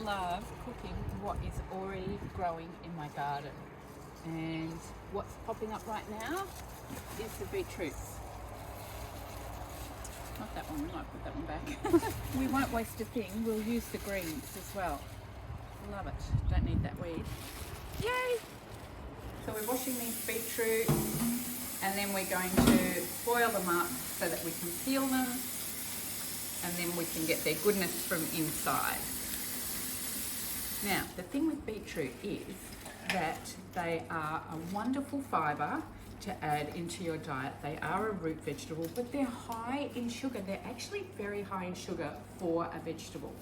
love cooking what is already growing in my garden. And what's popping up right now is the beetroots. Not that one, we might put that one back. We won't waste a thing, we'll use the greens as well. Love it, don't need that weed. Yay! So we're washing these beetroots and then we're going to boil them up so that we can peel them and then we can get their goodness from inside. Now, the thing with beetroot is that they are a wonderful fibre to add into your diet. They are a root vegetable, but they're high in sugar. They're actually very high in sugar for a vegetable.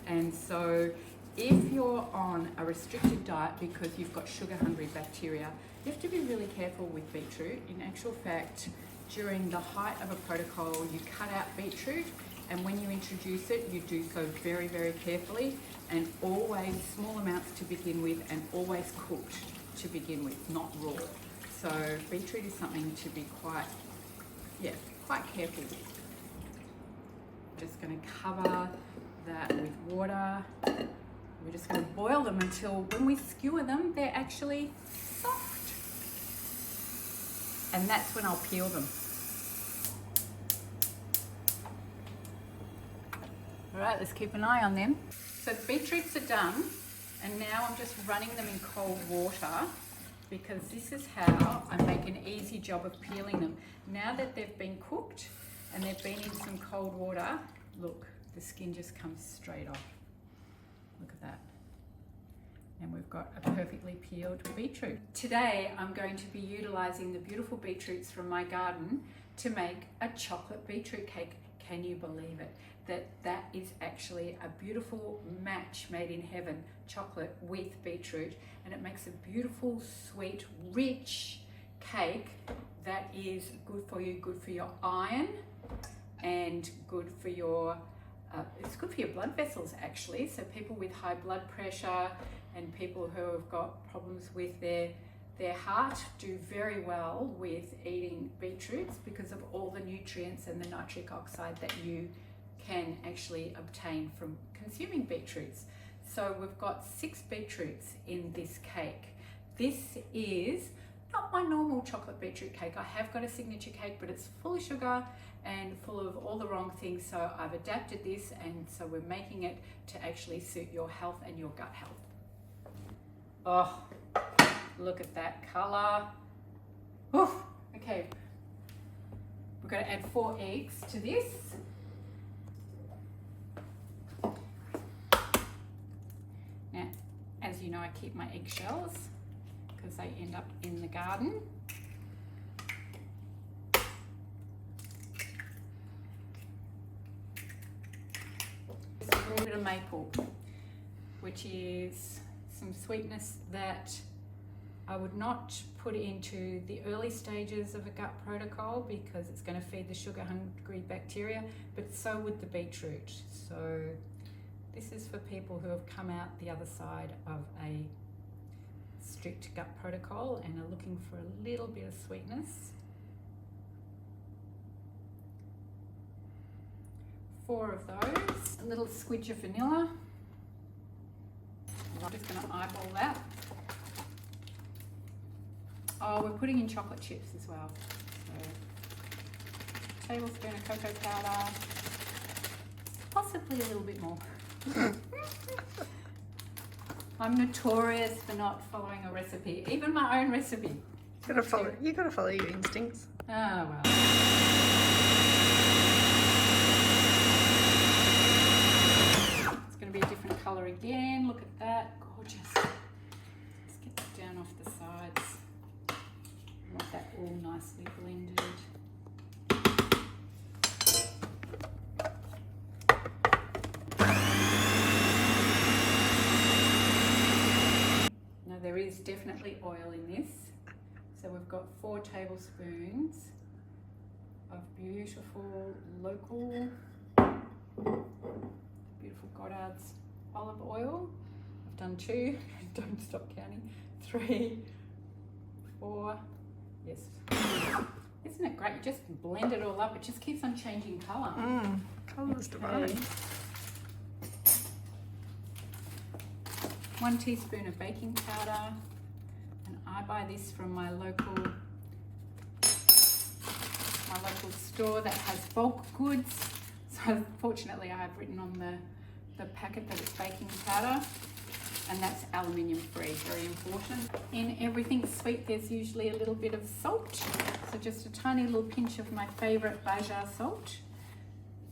And so if you're on a restricted diet because you've got sugar-hungry bacteria, you have to be really careful with beetroot. In actual fact, during the height of a protocol, you cut out beetroot, and when you introduce it, you do so very, very carefully, and always small amounts to begin with, and always cooked to begin with, not raw. So beetroot is something to be quite careful with. Just going to cover that with water. We're just going to boil them until when we skewer them, they're actually soft. And that's when I'll peel them. All right, let's keep an eye on them. So the beetroots are done, and now I'm just running them in cold water because this is how I make an easy job of peeling them. Now that they've been cooked and they've been in some cold water, look, the skin just comes straight off. Look at that. And we've got a perfectly peeled beetroot. Today, I'm going to be utilizing the beautiful beetroots from my garden to make a chocolate beetroot cake. Can you believe it? That is actually a beautiful match made in heaven, chocolate with beetroot, and it makes a beautiful, sweet, rich cake that is good for you, good for your iron, and good for your it's good for your blood vessels actually. So people with high blood pressure and people who have got problems with their heart do very well with eating beetroots because of all the nutrients and the nitric oxide that you can actually obtain from consuming beetroots. So we've got 6 beetroots in this cake. This is not my normal chocolate beetroot cake. I have got a signature cake, but it's full of sugar and full of all the wrong things. So I've adapted this, and so we're making it to actually suit your health and your gut health. Oh, look at that color. Oh, okay. We're going to add 4 eggs to this. Now, as you know, I keep my eggshells because they end up in the garden. Just a little bit of maple, which is some sweetness that I would not put into the early stages of a gut protocol because it's going to feed the sugar-hungry bacteria, but so would the beetroot. So this is for people who have come out the other side of a strict gut protocol and are looking for a little bit of sweetness. 4 of those, a little squidge of vanilla. I'm just going to eyeball that. Oh, we're putting in chocolate chips as well. So, tablespoon of cocoa powder, possibly a little bit more. I'm notorious for not following a recipe, even my own recipe. You gotta follow your instincts. Oh well. It's going to be a different colour again. Look at that, gorgeous. Let's get that down off the sides. I want that all nicely blended. Now there is definitely oil in this. So we've got 4 tablespoons of beautiful local, beautiful Goddard's olive oil. I've done 2, don't stop counting, 3, 4, yes. Isn't it great? You just blend it all up, it just keeps on changing colour. Colour's divine. 1 teaspoon of baking powder, and I buy this from my local store that has bulk goods. So fortunately I've written on the packet that it's baking powder, and that's aluminium free, very important. In everything sweet there's usually a little bit of salt, so just a tiny little pinch of my favorite Baja salt,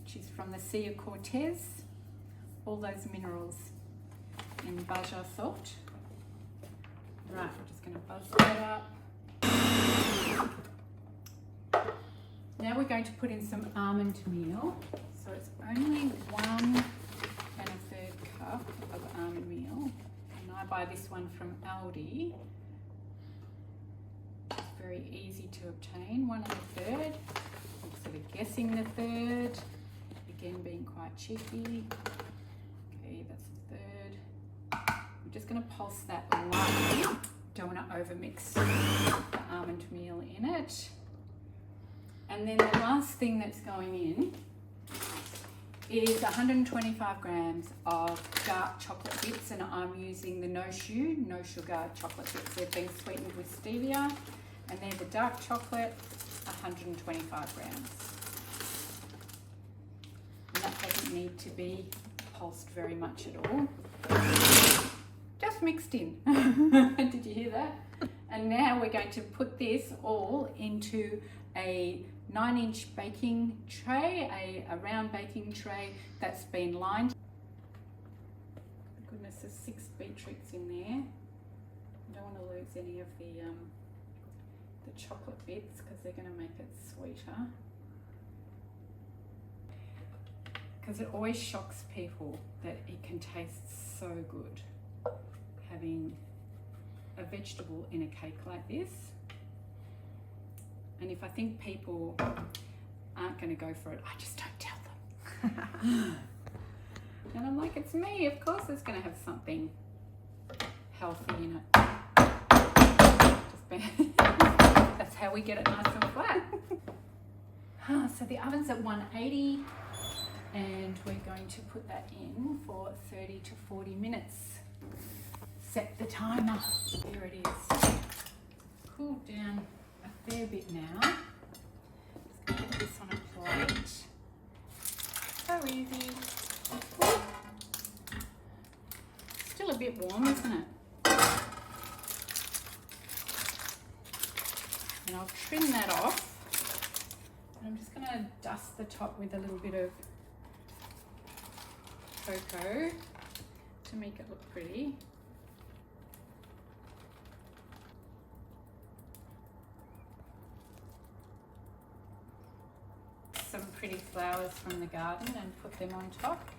which is from the Sea of Cortez. All those minerals in Baja salt. Right, I'm just going to buzz that up. Now we're going to put in some almond meal. So it's only 1 1/3 cup of almond meal. And I buy this one from Aldi. It's very easy to obtain, 1 1/3. I'm sort of guessing the third. Again, being quite cheeky. Okay, that's the third. I'm just going to pulse that lightly. Don't want to overmix the almond meal in it. And then the last thing that's going in is 125 grams of dark chocolate bits, and I'm using the no sugar chocolate bits. They've been sweetened with stevia, and they're the dark chocolate, 125 grams. And that doesn't need to be pulsed very much at all. Just mixed in. Did you hear that? And now we're going to put this all into a 9-inch baking tray, a round baking tray that's been lined. Goodness, there's 6 beetroots in there. I don't want to lose any of the chocolate bits because they're going to make it sweeter. Because it always shocks people that it can taste so good having a vegetable in a cake like this. And if I think people aren't going to go for it, I just don't tell them. And I'm like, it's me, of course it's going to have something healthy in it. That's how we get it nice and flat. So the oven's at 180, and we're going to put that in for 30 to 40 minutes. Set the timer. There it is. Cooled down a fair bit now. Just going to put this on a plate. So easy. Still a bit warm, isn't it? And I'll trim that off. And I'm just going to dust the top with a little bit of cocoa to make it look pretty. Some pretty flowers from the garden and put them on top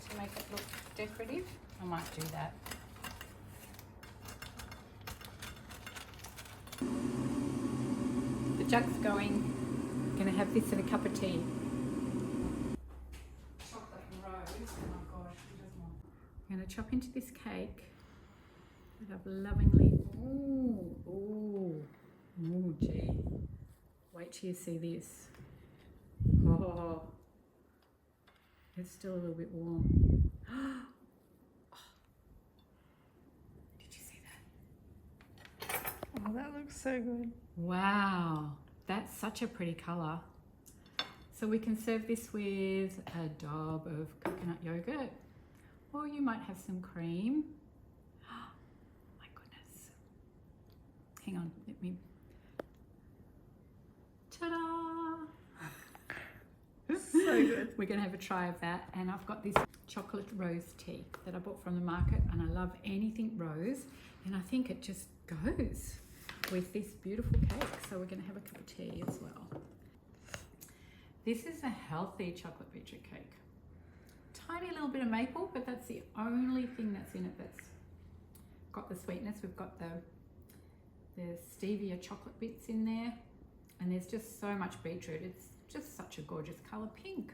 to make it look decorative. I might do that. The jug's going. I'm going to have this in a cup of tea. Chocolate and rose. Oh gosh, who doesn't want? I'm going to chop into this cake that I've lovingly. Ooh, gee. Wait till you see this. Oh, it's still a little bit warm. Did you see that? Oh, that looks so good. Wow, that's such a pretty colour. So we can serve this with a dob of coconut yogurt, or you might have some cream. Oh my goodness. Hang on, let me. Ta-da! So good. We're going to have a try of that, and I've got this chocolate rose tea that I bought from the market, and I love anything rose, and I think it just goes with this beautiful cake. So we're going to have a cup of tea as well. This is a healthy chocolate beetroot cake. Tiny little bit of maple, but that's the only thing that's in it that's got the sweetness. We've got the stevia chocolate bits in there, and there's just so much beetroot. It's just such a gorgeous colour, pink.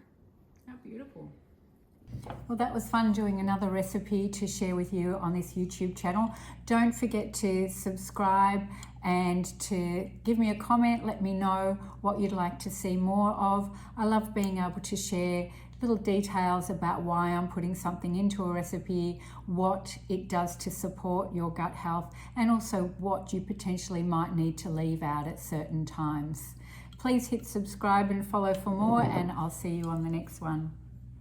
How beautiful. Well, that was fun doing another recipe to share with you on this YouTube channel. Don't forget to subscribe and to give me a comment. Let me know what you'd like to see more of. I love being able to share little details about why I'm putting something into a recipe, what it does to support your gut health, and also what you potentially might need to leave out at certain times. Please hit subscribe and follow for more, and I'll see you on the next one.